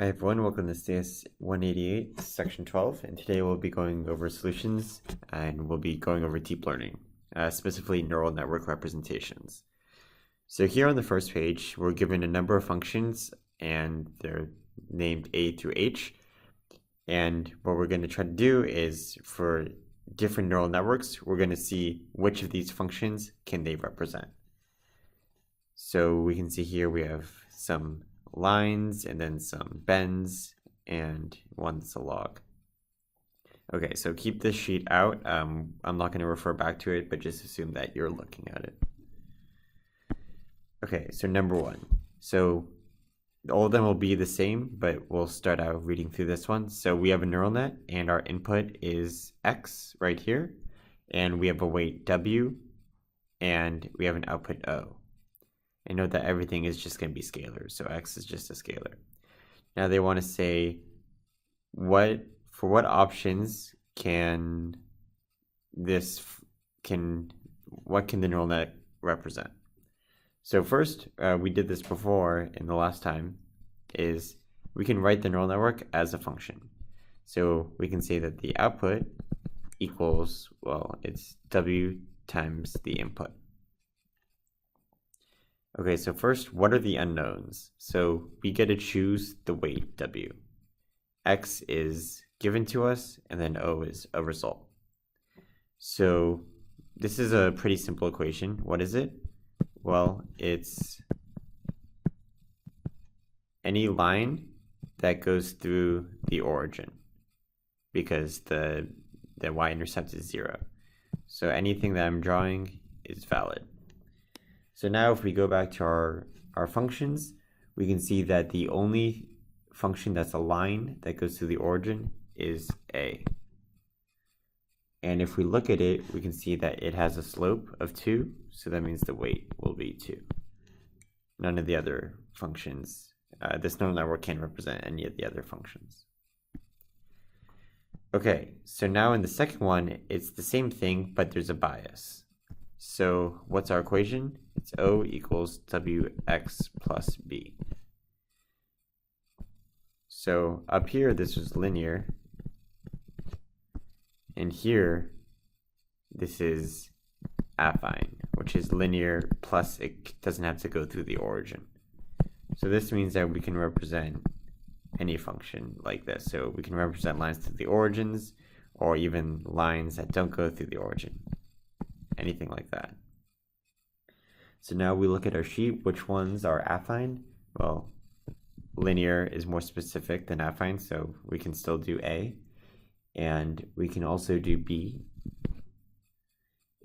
Hi everyone, welcome to CS 188, section 12, and today we'll be going over solutions and we'll be going over deep learning, specifically neural network representations. So here on the first page, we're given a number of functions and they're named A through H. And what we're going to try to do is for different neural networks, we're going to see which of these functions can they represent. So we can see here we have some lines and then some bends and one's a log. Okay, so keep this sheet out. I'm not going to refer back to it, but just assume that you're looking at it. Okay, so number one. So all of them will be the same, but we'll start out reading through this one. So we have a neural net and our input is X right here. And we have a weight W and we have an output O. And note that everything is just going to be scalars, so X is just a scalar. Now they want to say what options can what can the neural net represent? So first, we did this before in the last time, is we can write the neural network as a function. So we can say that the output equals, well, it's W times the input. Okay, so first, what are the unknowns? So we get to choose the weight W. X is given to us, and then O is a result. So this is a pretty simple equation. What is it? Well, it's any line that goes through the origin, because the y-intercept is 0. So anything that I'm drawing is valid. So now if we go back to our functions, we can see that the only function that's a line that goes through the origin is A. And if we look at it, we can see that it has a slope of 2, so that means the weight will be 2. None of the other functions, this neural network can't represent any of the other functions. Okay, so now in the second one, it's the same thing, but there's a bias. So what's our equation? It's O equals Wx plus B. So up here, this was linear. And here, this is affine, which is linear plus it doesn't have to go through the origin. So this means that we can represent any function like this. So we can represent lines through the origins or even lines that don't go through the origin. Anything like that. So now we look at our sheet, which ones are affine? Well, linear is more specific than affine, so we can still do A. And we can also do B.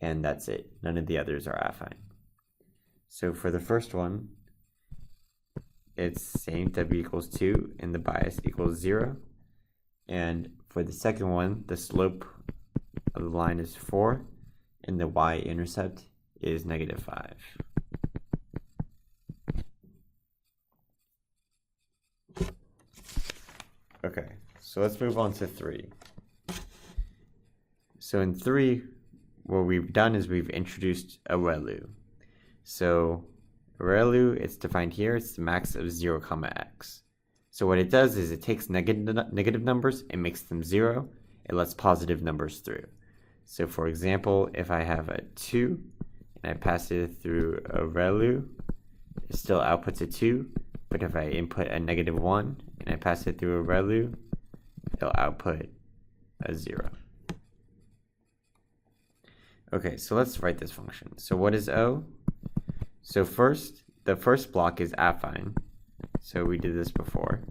And that's it. None of the others are affine. So for the first one, it's saying W equals 2 and the bias equals 0. And for the second one, the slope of the line is 4 and the y-intercept is -5. Okay, so let's move on to 3. So in 3, what we've done is we've introduced a ReLU. So ReLU, it's defined here, it's the max of 0, x. So what it does is it takes negative numbers and makes them 0. It lets positive numbers through. So for example, if I have a 2 and I pass it through a ReLU, it still outputs a 2, but if I input a -1 and I pass it through a ReLU, it'll output a 0. Okay, so let's write this function. So what is O? So first, the first block is affine. So we did this before.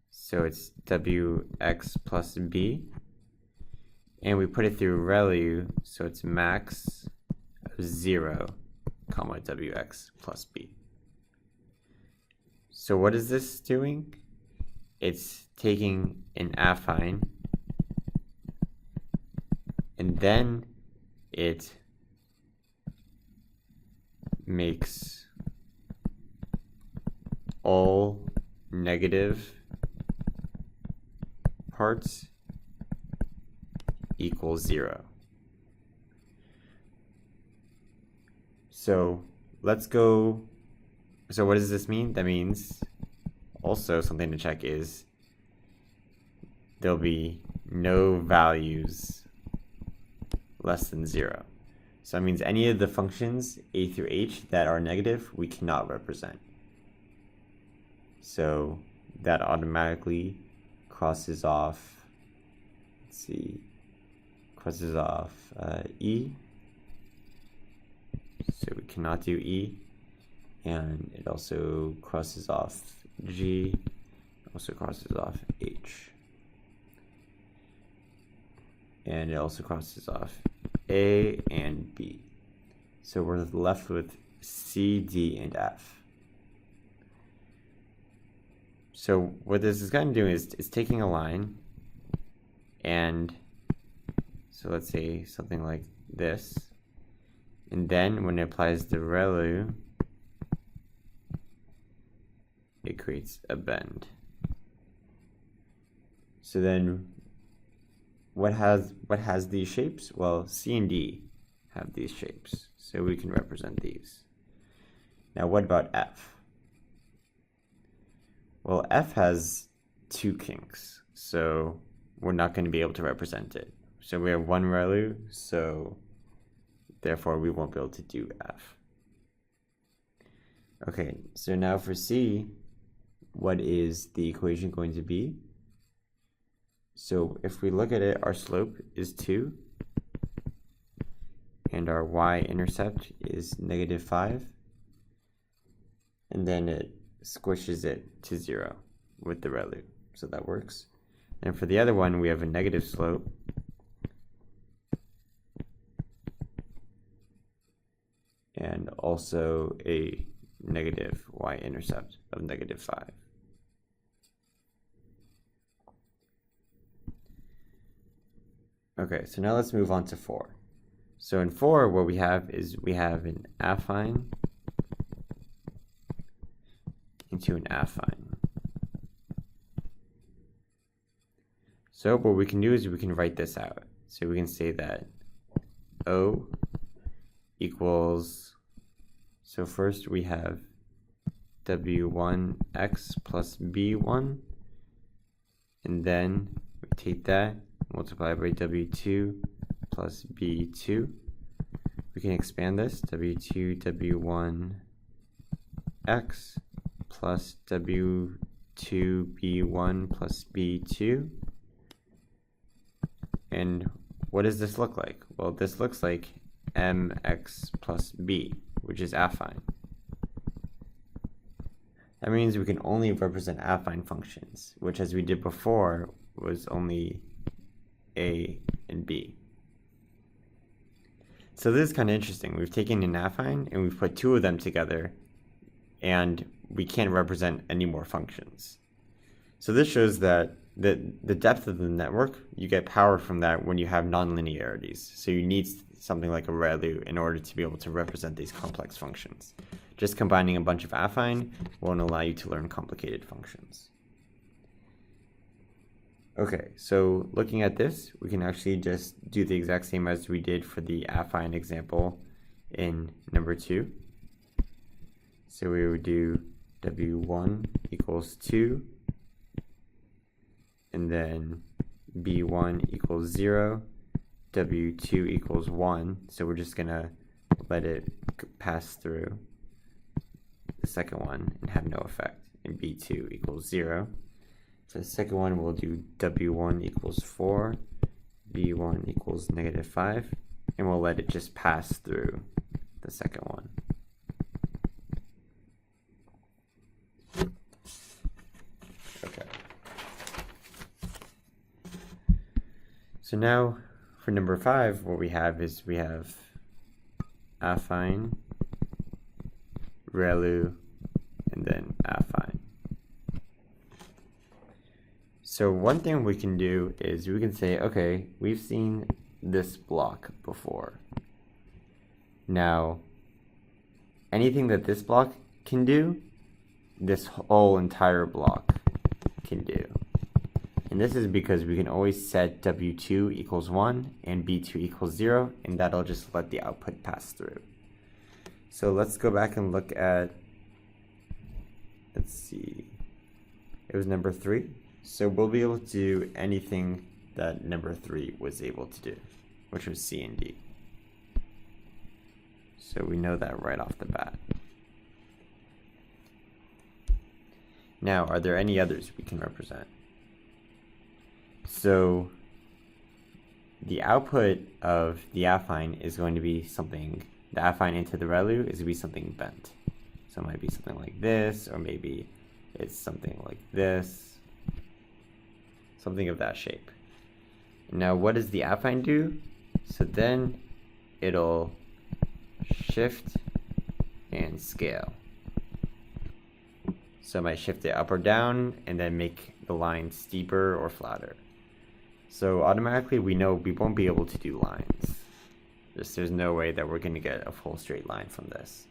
So it's Wx plus B. And we put it through ReLU, so it's max of 0, comma Wx plus B. So what is this doing? It's taking an affine, and then it makes all negative parts equals 0. So let's go. So what does this mean? That means also something to check is there'll be no values less than 0. So that means any of the functions a through h that are negative, we cannot represent. So that automatically crosses off, let's see, crosses off E. So we cannot do E. And it also crosses off G, also crosses off H. And it also crosses off A and B. So we're left with C, D, and F. So what this is going to do is it's taking a line, and so let's say something like this, and then when it applies the ReLU, it creates a bend. So then what has these shapes? Well, C and D have these shapes, so we can represent these. Now what about F? Well, F has 2 kinks, so we're not going to be able to represent it. So we have 1 ReLU, so therefore we won't be able to do F. Okay, so now for C, what is the equation going to be? So if we look at it, our slope is 2, and our y-intercept is -5, and then it squishes it to 0 with the ReLU, so that works. And for the other one, we have a negative slope, and also a negative y-intercept of -5. Okay, so now let's move on to 4. So in 4, what we have is we have an affine into an affine. So what we can do is we can write this out. So we can say that O equals, so first we have W1x plus B1, and then we take that, multiply by W2 plus B2. We can expand this, W2 W1x plus W2 B1 plus B2. And what does this look like? Well, this looks like mx plus b, which is affine. That means we can only represent affine functions, which, as we did before, was only a and b. So this is kind of interesting. We've taken an affine and we've put 2 of them together, and we can't represent any more functions. So this shows that the depth of the network, you get power from that when you have nonlinearities. So you need something like a ReLU in order to be able to represent these complex functions. Just combining a bunch of affine won't allow you to learn complicated functions. Okay, so looking at this, we can actually just do the exact same as we did for the affine example in number 2. So we would do W1 equals 2, and then B1 equals 0, W2 equals 1, so we're just gonna let it pass through the second one and have no effect, and B2 equals 0. For the second one, we'll do W1 equals 4, B1 equals -5, and we'll let it just pass through the second one. Okay. So now for number 5, what we have is we have affine, ReLU, and then affine. So one thing we can do is we can say, okay, we've seen this block before. Now, anything that this block can do, this whole entire block can do. And this is because we can always set W2 equals 1 and B2 equals 0, and that'll just let the output pass through. So let's go back and look at, let's see, It was number 3. So we'll be able to do anything that number 3 was able to do, which was C and D. So we know that right off the bat. Now, are there any others we can represent? So the output of the affine is going to be something, the affine into the ReLU is going to be something bent. So it might be something like this, or maybe it's something like this, something of that shape. Now what does the affine do? So then it'll shift and scale. So I might shift it up or down and then make the line steeper or flatter. So automatically we know we won't be able to do lines. There's no way that we're going to get a full straight line from this.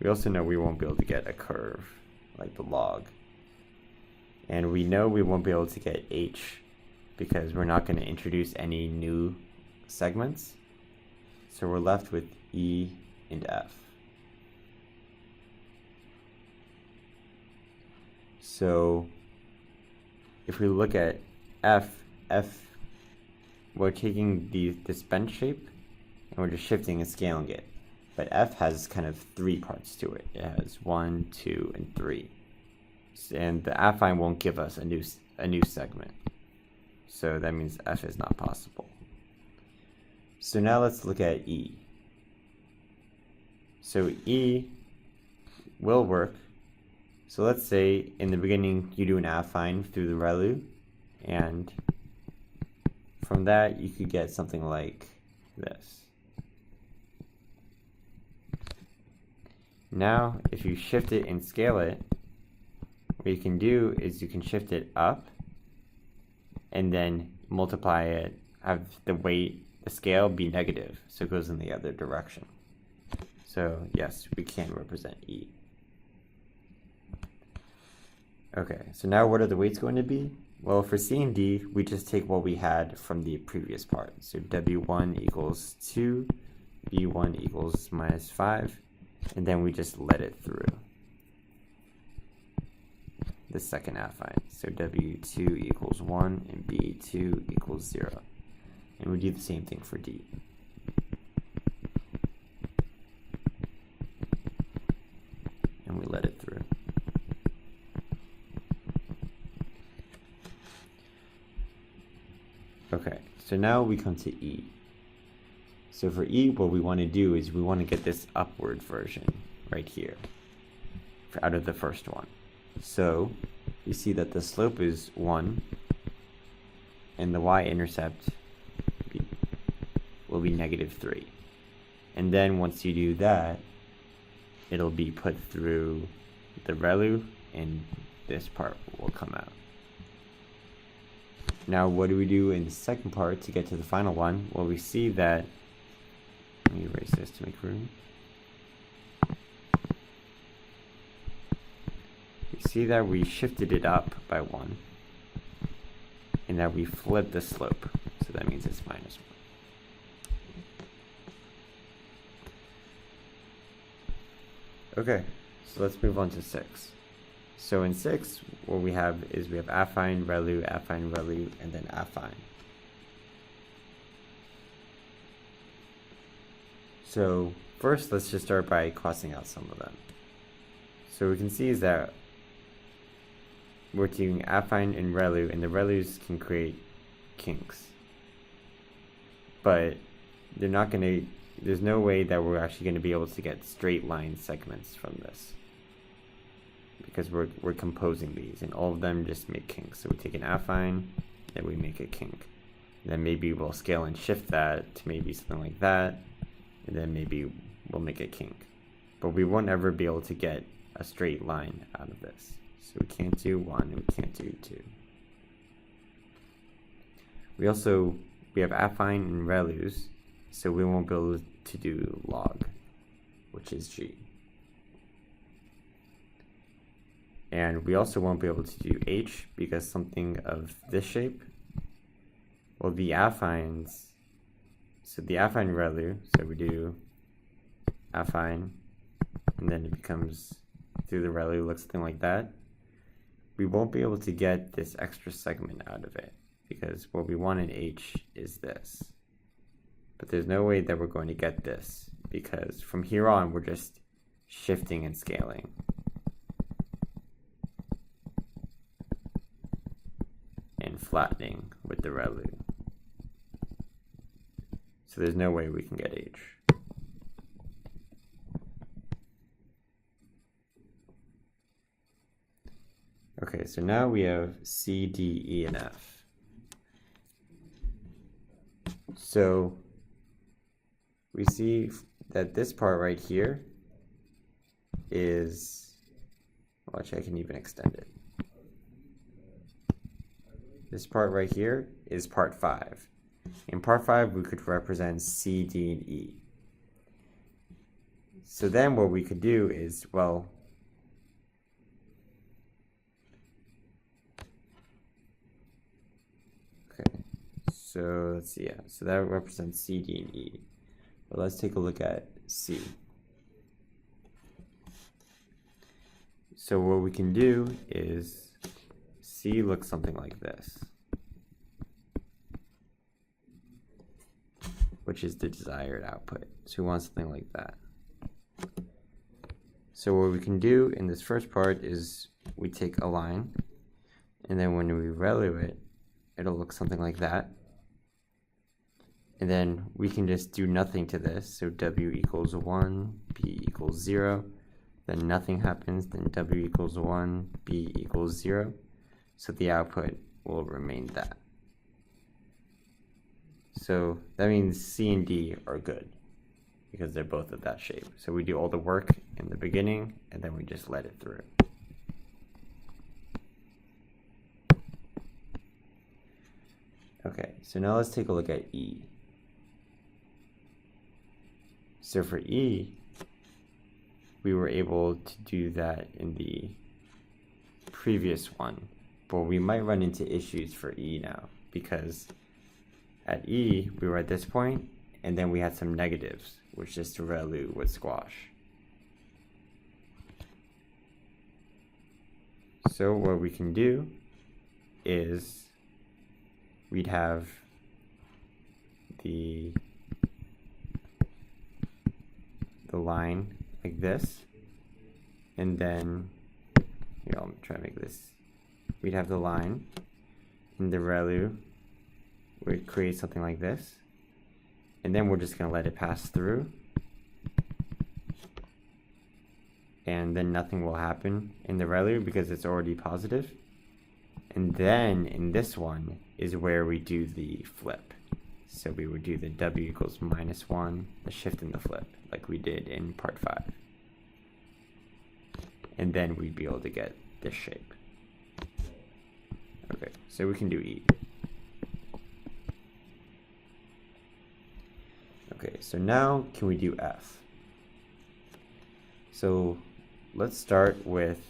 We also know we won't be able to get a curve like the log. And we know we won't be able to get H because we're not going to introduce any new segments. So we're left with E and F. So if we look at F, we're taking this bent shape and we're just shifting and scaling it. But F has kind of 3 parts to it. It has 1, 2, and 3. And the affine won't give us a new segment. So that means F is not possible. So now let's look at E. So E will work. So let's say in the beginning you do an affine through the ReLU, and from that you could get something like this. Now if you shift it and scale it, what you can do is you can shift it up and then multiply it, have the weight, the scale be negative, so it goes in the other direction. So yes, we can represent E. Okay, so now what are the weights going to be? Well, for C and D, we just take what we had from the previous part. So W1 equals 2, B1 equals minus 5, and then we just let it through the second affine. So W2 equals 1 and B2 equals 0. And we do the same thing for D. And we let it through. Okay, so now we come to E. So for E, what we want to do is we want to get this upward version right here out of the first one. So you see that the slope is 1 and the y-intercept will be negative 3. And then once you do that, it'll be put through the ReLU and this part will come out. Now what do we do in the second part to get to the final one? Well, we see that, let me erase this to make room. We see that we shifted it up by 1 and that we flipped the slope. So that means it's minus 1. Okay, so let's move on to 6. So in 6, what we have is we have affine, ReLU, and then affine. So first, let's just start by crossing out some of them. So we can see is that we're doing affine and ReLU, and the ReLUs can create kinks. But they're not going to, there's no way that we're actually going to be able to get straight line segments from this, because we're composing these, and all of them just make kinks. So we take an affine, then we make a kink. And then maybe we'll scale and shift that to maybe something like that, and then maybe we'll make a kink. But we won't ever be able to get a straight line out of this. So we can't do 1, and we can't do 2. We have affine and ReLUs, so we won't be able to do log, which is G. And we also won't be able to do H because something of this shape, well, the affines, so the affine ReLU, so we do affine, and then it becomes through the ReLU, looks something like that. we won't be able to get this extra segment out of it, because what we want in H is this. But there's no way that we're going to get this, because from here on we're just shifting and scaling. And flattening with the ReLU. So there's no way we can get H. Okay, so now we have C, D, E, and F. So we see that this part right here is, well, actually I can even extend it. This part right here is part 5. In part 5, we could represent C, D, and E. So then what we could do is, well, okay, so let's see, yeah, so that represents C, D, and E. But let's take a look at C. So what we can do is, C looks something like this, which is the desired output. So we want something like that. So what we can do in this first part is we take a line, and then when we ReLU it, it'll look something like that. And then we can just do nothing to this. So W equals 1, B equals 0. Then nothing happens. Then W equals 1, B equals 0. So the output will remain that. So that means C and D are good because they're both of that shape. So we do all the work in the beginning and then we just let it through. Okay, so now let's take a look at E. So for E, we were able to do that in the previous one, but we might run into issues for E now, because at E, we were at this point, and then we had some negatives, which just ReLU would squash. So what we can do is we'd have the line like this, and then here, I'll try to make this. We'd have the line, and the ReLU would create something like this, and then we're just going to let it pass through, and then nothing will happen in the ReLU because it's already positive. And then in this one is where we do the flip. So we would do the W equals -1, the shift and the flip, like we did in part 5. And then we'd be able to get this shape. Okay, so we can do E. Okay, so now can we do F? So let's start with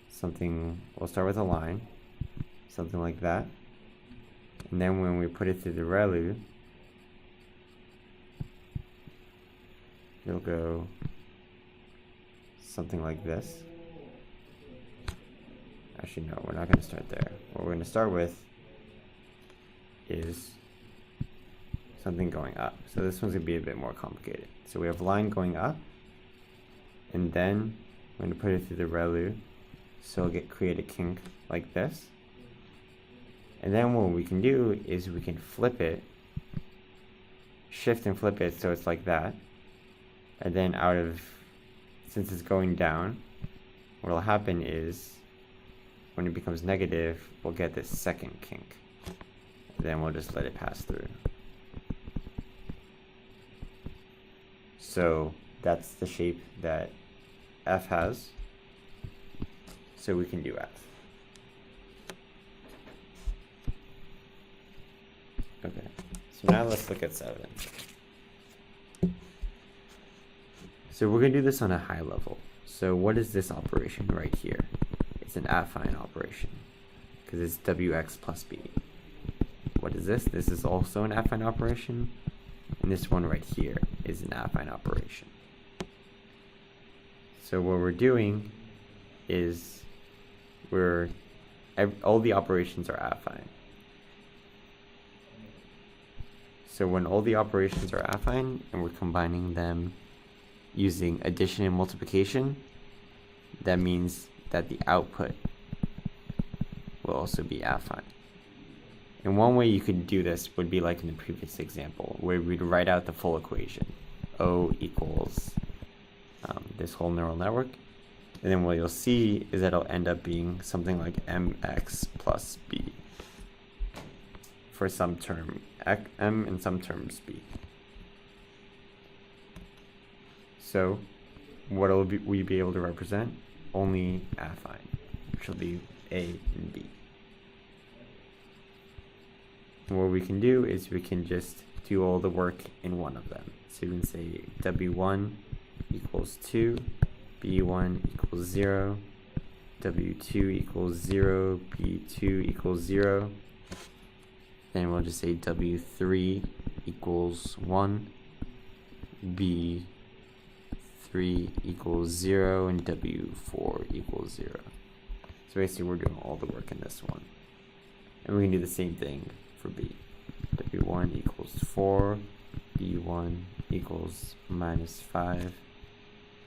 something, we'll start with a line, something like that. And then when we put it through the ReLU, it'll go something like this. Actually, no, we're not going to start there. What we're going to start with is something going up. So this one's going to be a bit more complicated. So we have line going up, and then we're going to put it through the ReLU, so it'll create a kink like this. And then what we can do is we can flip it, shift and flip it so it's like that. And then since it's going down, what will happen is when it becomes negative, we'll get this second kink. And then we'll just let it pass through. So that's the shape that F has. So we can do F. Okay, so now let's look at 7. So we're going to do this on a high level. So what is this operation right here? It's an affine operation because it's Wx plus B. What is this? This is also an affine operation. And this one right here is an affine operation. So what we're doing is where all the operations are affine. So when all the operations are affine and we're combining them using addition and multiplication, that means that the output will also be affine. And one way you could do this would be like in the previous example, where we'd write out the full equation. O equals this whole neural network. And then what you'll see is that it'll end up being something like mx plus b for some term m and some terms b. So what will we be able to represent? Only affine, which will be a and b. And what we can do is we can just do all the work in one of them. So you can say w1 equals 2, b1 equals 0, w2 equals 0, b2 equals 0. Then we'll just say w3 equals 1, b3 equals 0, and w4 equals 0. So basically we're doing all the work in this one. And we can do the same thing for b. w1 equals 4, b1 equals -5,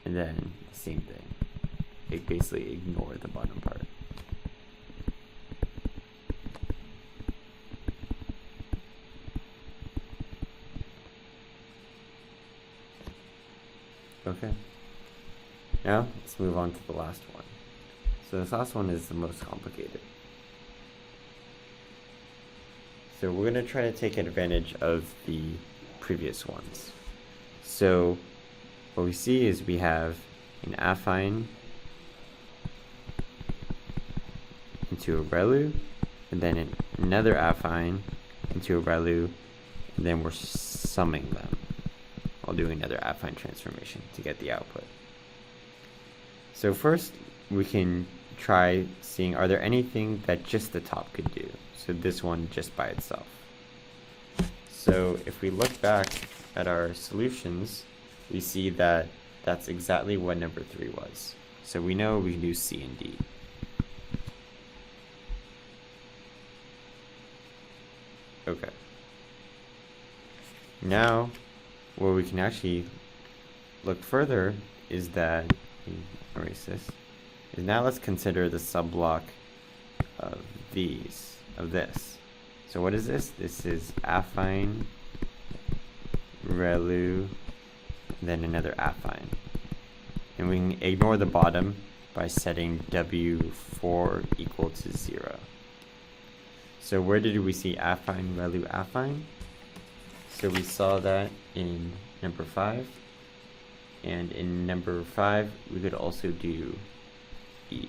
and then the same thing. Basically ignore the bottom part. Okay. Now let's move on to the last one. So this last one is the most complicated. So we're going to try to take advantage of the previous ones. So what we see is we have an affine into a ReLU, and then another affine into a ReLU, and then we're summing them while doing another affine transformation to get the output. So first we can try seeing, are there anything that just the top could do? So this one just by itself. So if we look back at our solutions, we see that that's exactly what number 3 was. So we know we can do C and D. Okay. Now, where we can actually look further is that, erase this, is now let's consider the subblock of this. So what is this? This is affine, ReLU, and then another affine. And we can ignore the bottom by setting W4 equal to 0. So where did we see affine, ReLU, affine? So we saw that in number 5. And in number 5, we could also do E.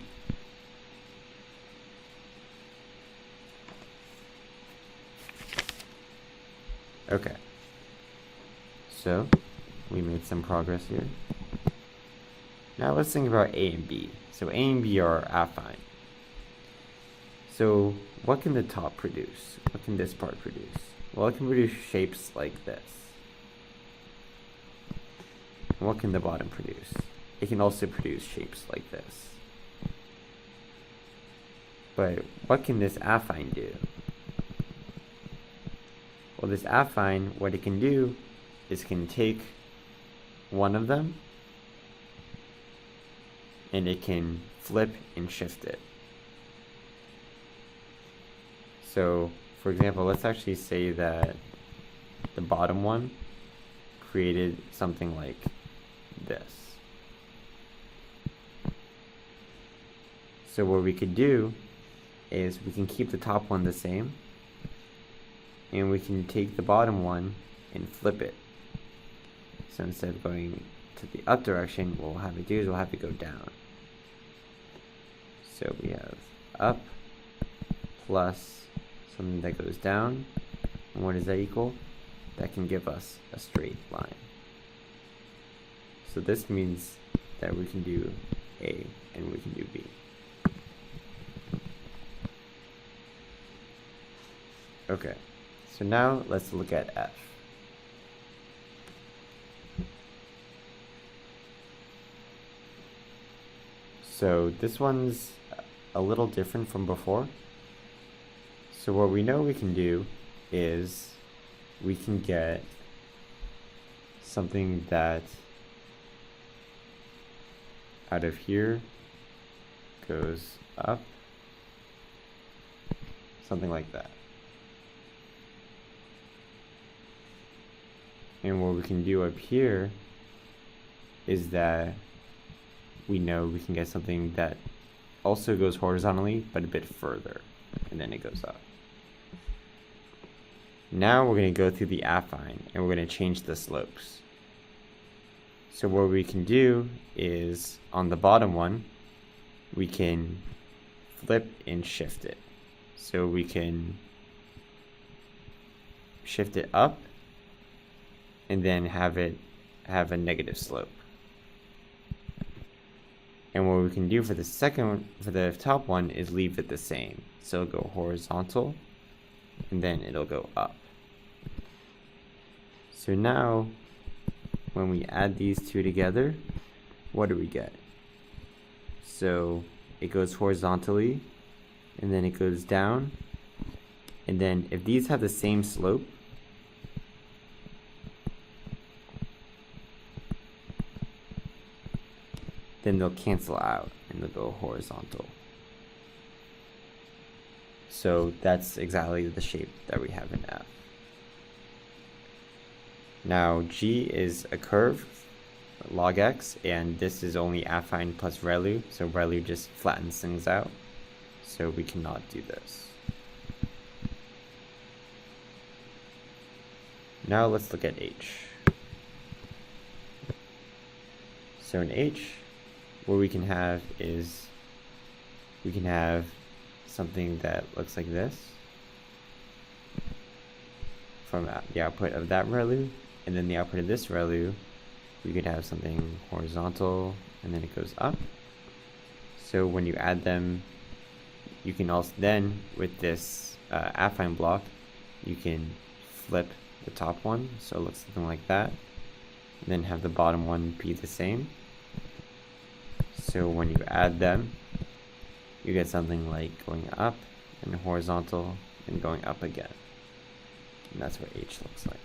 Okay. So we made some progress here. Now let's think about A and B. So A and B are affine. So what can the top produce? What can this part produce? Well, it can produce shapes like this. And what can the bottom produce? It can also produce shapes like this. But what can this affine do? Well, this affine, what it can do is can take one of them and it can flip and shift it. So, for example, let's actually say that the bottom one created something like this. So what we could do is we can keep the top one the same, and we can take the bottom one and flip it. So instead of going to the up direction, what we'll have it do is we'll have it go down. So we have up plus something that goes down. And what does that equal? That can give us a straight line. So this means that we can do A and we can do B. Okay, so now let's look at F. So this one's a little different from before. So what we know we can do is we can get something that out of here goes up, something like that. And what we can do up here is that we know we can get something that also goes horizontally, but a bit further, and then it goes up. Now we're going to go through the affine, and we're going to change the slopes. So what we can do is, on the bottom one, we can flip and shift it. So we can shift it up, and then have it have a negative slope. And what we can do for the second one, for the top one, is leave it the same. So it'll go horizontal, and then it'll go up. So now, when we add these two together, what do we get? So it goes horizontally, and then it goes down, and then if these have the same slope, then they'll cancel out and they'll go horizontal. So that's exactly the shape that we have in F. Now G is a curve, log x, and this is only affine plus ReLU, so ReLU just flattens things out. So we cannot do this. Now let's look at H. So in H, what we can have is we can have something that looks like this from the output of that ReLU, and then the output of this ReLU, we could have something horizontal, and then it goes up. So when you add them, you can also then, with this affine block, you can flip the top one, so it looks something like that, and then have the bottom one be the same. So when you add them, you get something like going up and horizontal and going up again. And that's what H looks like.